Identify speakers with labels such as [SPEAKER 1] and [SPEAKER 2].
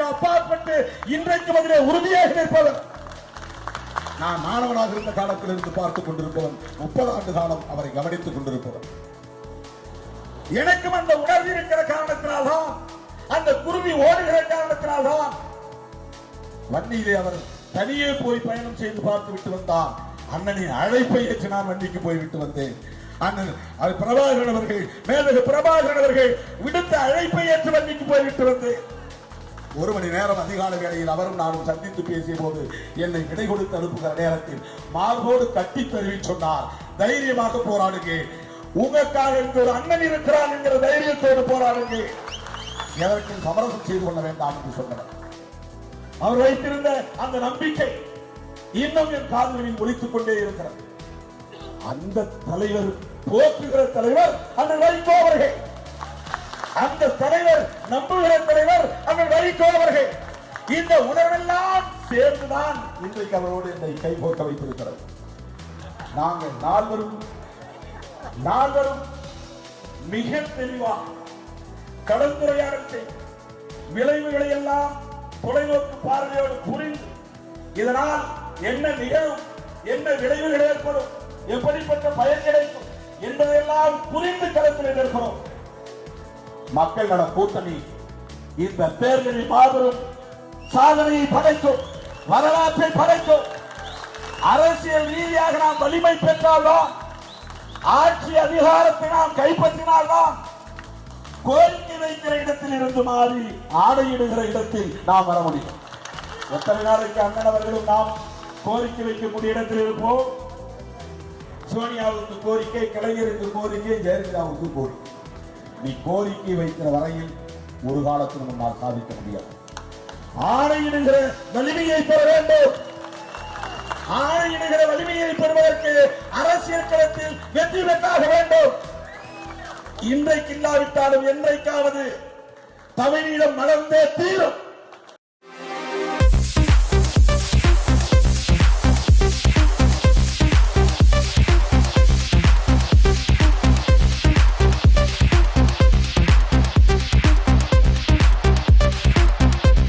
[SPEAKER 1] கருத்துக்கு அப்பாற்பட்டு இன்றைக்கு அதிலே உறுதியாக நிற்பவர். நான் மாணவனாக இருந்த காலத்தில் இருந்து பார்த்துக் கொண்டிருப்பவன், 30 ஆண்டு காலம் அவரை கவனித்துக் கொண்டிருப்பவன். எனக்கும் அந்த உணர்வு இருக்கிற காரணத்தினால்தான், அந்த குருவி ஓடுகிற காரணத்தினால்தான் வண்டியிலே அவர் தனியே போய் பயணம் செய்து பார்த்து விட்டு வந்தார். அண்ணனின் அழைப்பை ஏற்று நான் வண்டிக்கு போய்விட்டு வந்தேன். அண்ணன் பிரபாகரன் அவர்கள், மேலகு பிரபாகரன் அவர்கள் விடுத்த அழைப்பை ஏற்று வண்டிக்கு போய்விட்டு வந்தேன். 1 மணி நேரம் அதிகால வேளையில் அவரும் நானும் சந்தித்து பேசிய போது என்னை விடை கொடுத்து அனுப்புகிற நேரத்தில் மார்போடு கட்டி தழுவி சொன்னார், தைரியமாக போராடுங்க, உங்களுக்காக ஒரு அண்ணன் இருக்கிறான் என்கிற தைரியத்தோடு போராடுங்க, எதற்கும் சமரசம் செய்து கொள்ள வேண்டாம் என்று சொன்னார். அவர் வைத்திருந்த அந்த நம்பிக்கை இன்னும் என் காதுகளில் ஒலித்துக் கொண்டே இருக்கிறது. அந்த தலைவர், போக்குகிற தலைவர் அண்ணன் வைகோ அவர்கள், அந்த தலைவர், நம்புகிற தலைவர் அண்ணன் வைகோ அவர்கள். இந்த உணர்வெல்லாம் சேர்ந்துதான் இன்றைக்கு அவரோடு என்னை கை போட்ட வைத்திருக்கிறது. நாங்கள் நால்வரும் மிக தெளிவாக கலந்துரையாடல் செய்து விளைவுகளை எல்லாம் தொலைநோக்கு பார்வையோடு புரிந்து, இதனால் என்ன நிகழும், என்ன விளைவுகள் ஏற்படும், எப்படிப்பட்ட பயன் கிடைக்கும் என்பதையெல்லாம் புரிந்து களத்தில் இருக்கிறோம். மக்கள் நல கூட்டணி இந்த தேர்தலில் மாபெரும் சாதனையை படைக்கும், வரலாற்றை படைக்கும். அரசியல் ரீதியாக நாம் வலிமை பெற்றால்தான், ஆட்சி அதிகாரத்தை நாம் கைப்பற்றினால்தான் கோரிக்கை வைக்கிற இடத்தில் இருந்து மாறி ஆணையிடுகிற இடத்தில் நாம் வர முடியும். எத்தனை நாளைக்கு அண்ணன் அவர்களும் நாம் கோரிக்கை வைக்கக்கூடிய இடத்தில் இருப்போம். சோனியாவுக்கு கோரிக்கை, கலைஞருக்கு கோரிக்கை, ஜெயலலிதாவுக்கு கோரிக்கை. நீ கோரிக்கை வைக்கிற வரையில் ஒரு காலத்தில் நம்மால் சாதிக்க முடியாது. ஆணையிடுகிற வலிமையை பெற வேண்டும். ஆணையிடுகிற வலிமையை பெறுவதற்கு அரசியல் களத்தில் வெற்றி பெற்றாக வேண்டும். இன்றைக்கு இல்லாவிட்டாலும் என்றைக்காவது தமிழீழம் மலர்ந்தே தீரும்.